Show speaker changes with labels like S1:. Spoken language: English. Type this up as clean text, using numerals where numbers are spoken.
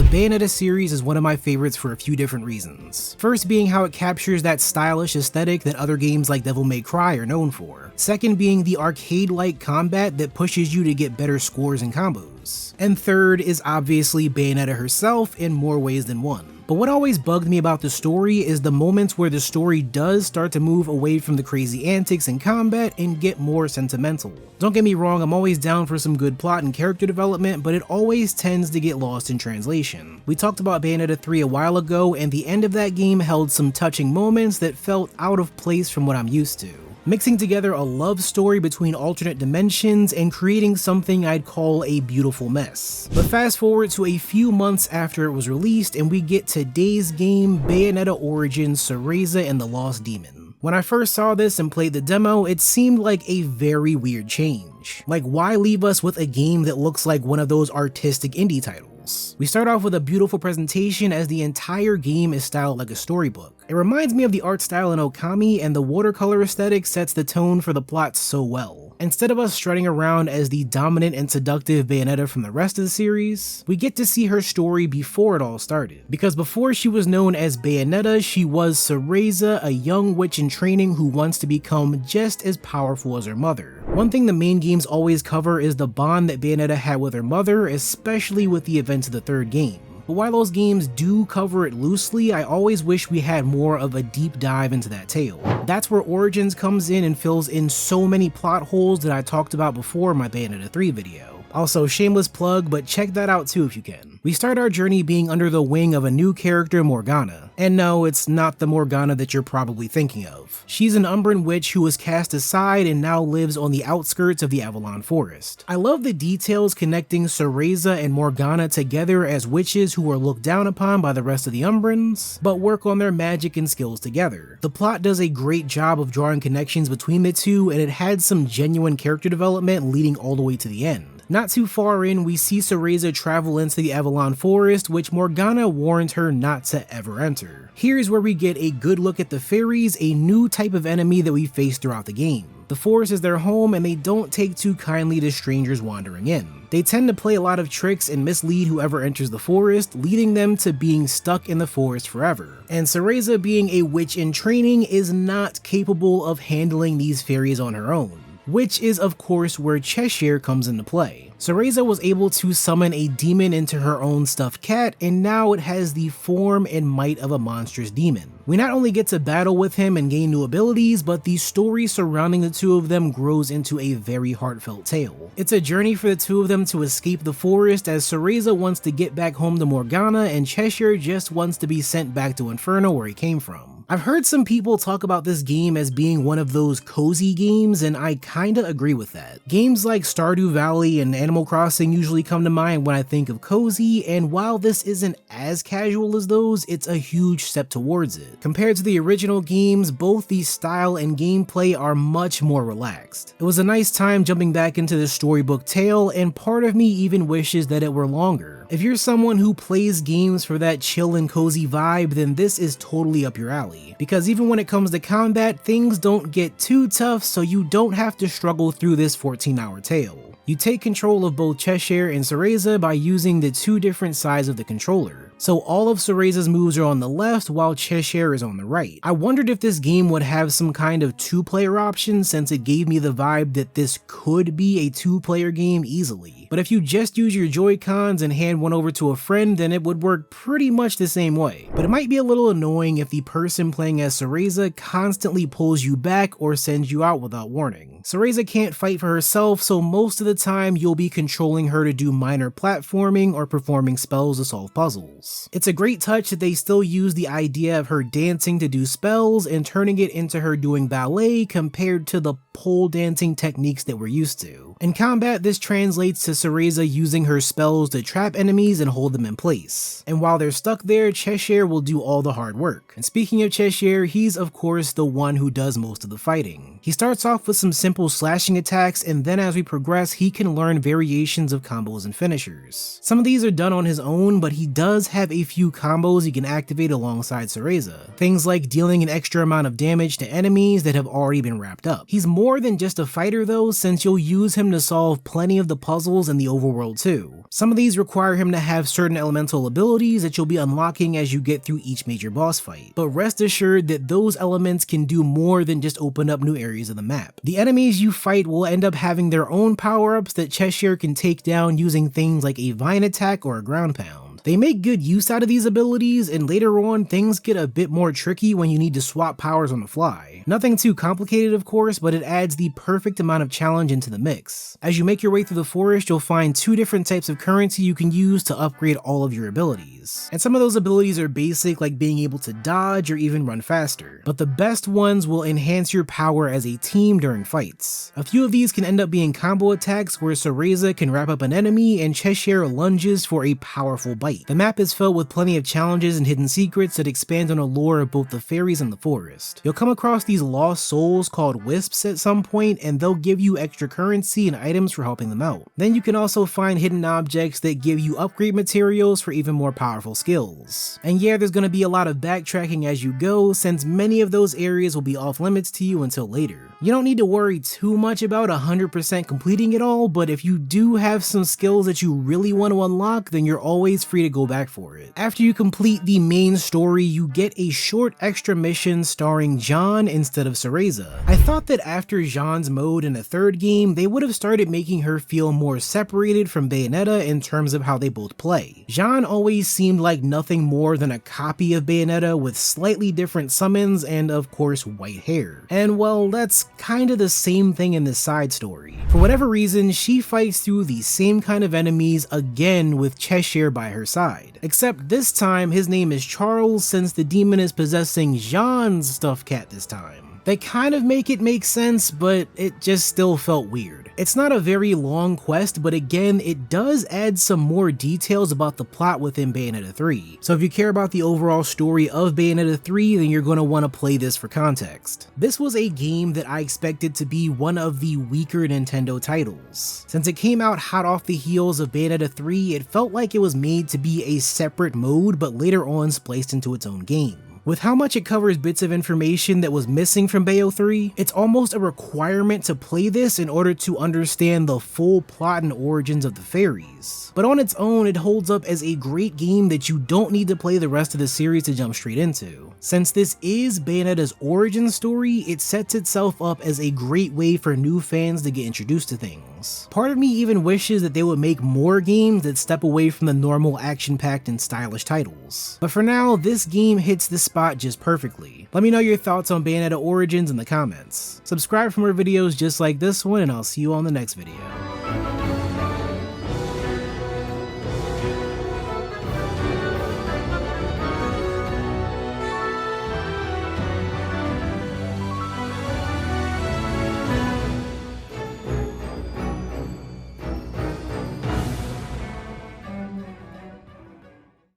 S1: The Bayonetta series is one of my favorites for a few different reasons. First being how it captures that stylish aesthetic that other games like Devil May Cry are known for. Second being the arcade-like combat that pushes you to get better scores and combos. And third is obviously Bayonetta herself in more ways than one. But what always bugged me about the story is the moments where the story does start to move away from the crazy antics in combat and get more sentimental. Don't get me wrong, I'm always down for some good plot and character development, but it always tends to get lost in translation. We talked about Bayonetta 3 a while ago, and the end of that game held some touching moments that felt out of place from what I'm used to, mixing together a love story between alternate dimensions and creating something I'd call a beautiful mess. But fast forward to a few months after it was released and we get today's game, Bayonetta Origins, Cereza and the Lost Demon. When I first saw this and played the demo, it seemed like a very weird change. Like, why leave us with a game that looks like one of those artistic indie titles? We start off with a beautiful presentation as the entire game is styled like a storybook. It reminds me of the art style in Okami, and the watercolor aesthetic sets the tone for the plot so well. Instead of us strutting around as the dominant and seductive Bayonetta from the rest of the series, we get to see her story before it all started. Because before she was known as Bayonetta, she was Cereza, a young witch in training who wants to become just as powerful as her mother. One thing the main games always cover is the bond that Bayonetta had with her mother, especially with the events of the third game. But while those games do cover it loosely, I always wish we had more of a deep dive into that tale. That's where Origins comes in and fills in so many plot holes that I talked about before in my Bayonetta 3 video. Also, shameless plug, but check that out too if you can. We start our journey being under the wing of a new character, Morgana. And no, it's not the Morgana that you're probably thinking of. She's an Umbran witch who was cast aside and now lives on the outskirts of the Avalon Forest. I love the details connecting Cereza and Morgana together as witches who are looked down upon by the rest of the Umbrans, but work on their magic and skills together. The plot does a great job of drawing connections between the two, and it had some genuine character development leading all the way to the end. Not too far in, we see Cereza travel into the Avalon Forest, which Morgana warned her not to ever enter. Here's where we get a good look at the fairies, a new type of enemy that we face throughout the game. The forest is their home and they don't take too kindly to strangers wandering in. They tend to play a lot of tricks and mislead whoever enters the forest, leading them to being stuck in the forest forever. And Cereza, being a witch in training, is not capable of handling these fairies on her own, which is of course where Cheshire comes into play. Cereza was able to summon a demon into her own stuffed cat, and now it has the form and might of a monstrous demon. We not only get to battle with him and gain new abilities, but the story surrounding the two of them grows into a very heartfelt tale. It's a journey for the two of them to escape the forest, as Cereza wants to get back home to Morgana and Cheshire just wants to be sent back to Inferno where he came from. I've heard some people talk about this game as being one of those cozy games, and I kinda agree with that. Games like Stardew Valley and Animal Crossing usually come to mind when I think of cozy, and while this isn't as casual as those, it's a huge step towards it. Compared to the original games, both the style and gameplay are much more relaxed. It was a nice time jumping back into the storybook tale, and part of me even wishes that it were longer. If you're someone who plays games for that chill and cozy vibe, then this is totally up your alley. Because even when it comes to combat, things don't get too tough, so you don't have to struggle through this 14-hour tale. You take control of both Cheshire and Cereza by using the two different sides of the controller. So all of Cereza's moves are on the left while Cheshire is on the right. I wondered if this game would have some kind of two-player option, since it gave me the vibe that this could be a two-player game easily. But if you just use your Joy-Cons and hand one over to a friend, then it would work pretty much the same way. But it might be a little annoying if the person playing as Cereza constantly pulls you back or sends you out without warning. Cereza can't fight for herself, so most of the time you'll be controlling her to do minor platforming or performing spells to solve puzzles. It's a great touch that they still use the idea of her dancing to do spells and turning it into her doing ballet compared to the pole dancing techniques that we're used to. In combat, this translates to Cereza using her spells to trap enemies and hold them in place. And while they're stuck there, Cheshire will do all the hard work. And speaking of Cheshire, he's of course the one who does most of the fighting. He starts off with some simple slashing attacks, and then as we progress, he can learn variations of combos and finishers. Some of these are done on his own, but he does have a few combos he can activate alongside Cereza. Things like dealing an extra amount of damage to enemies that have already been wrapped up. He's more than just a fighter though, since you'll use him him to solve plenty of the puzzles in the overworld too. Some of these require him to have certain elemental abilities that you'll be unlocking as you get through each major boss fight, but rest assured that those elements can do more than just open up new areas of the map. The enemies you fight will end up having their own power-ups that Cheshire can take down using things like a vine attack or a ground pound. They make good use out of these abilities, and later on things get a bit more tricky when you need to swap powers on the fly. Nothing too complicated of course, but it adds the perfect amount of challenge into the mix. As you make your way through the forest, you'll find two different types of currency you can use to upgrade all of your abilities. And some of those abilities are basic, like being able to dodge or even run faster, but the best ones will enhance your power as a team during fights. A few of these can end up being combo attacks where Cereza can wrap up an enemy and Cheshire lunges for a powerful bite. The map is filled with plenty of challenges and hidden secrets that expand on the lore of both the fairies and the forest. You'll come across these lost souls called wisps at some point, and they'll give you extra currency and items for helping them out. Then you can also find hidden objects that give you upgrade materials for even more powerful skills. And yeah, there's going to be a lot of backtracking as you go, since many of those areas will be off limits to you until later. You don't need to worry too much about 100% completing it all, but if you do have some skills that you really want to unlock, then you're always free to go back for it. After you complete the main story, you get a short extra mission starring Jean instead of Cereza. I thought that after Jean's mode in the third game, they would have started making her feel more separated from Bayonetta in terms of how they both play. Jean always seemed like nothing more than a copy of Bayonetta with slightly different summons and of course white hair. And well, that's kinda the same thing in this side story. For whatever reason, she fights through the same kind of enemies again with Cheshire by her side. Except this time his name is Charles, since the demon is possessing Jean's stuffed cat this time. They kind of make it make sense, but it just still felt weird. It's not a very long quest, but again, it does add some more details about the plot within Bayonetta 3. So if you care about the overall story of Bayonetta 3, then you're going to want to play this for context. This was a game that I expected to be one of the weaker Nintendo titles. Since it came out hot off the heels of Bayonetta 3, it felt like it was made to be a separate mode, but later on spliced into its own game. With how much it covers bits of information that was missing from Bayo 3, it's almost a requirement to play this in order to understand the full plot and origins of the fairies. But on its own, it holds up as a great game that you don't need to play the rest of the series to jump straight into. Since this is Bayonetta's origin story, it sets itself up as a great way for new fans to get introduced to things. Part of me even wishes that they would make more games that step away from the normal action-packed and stylish titles. But for now, this game hits the spot just perfectly. Let me know your thoughts on Bayonetta Origins in the comments. Subscribe for more videos just like this one, and I'll see you on the next video.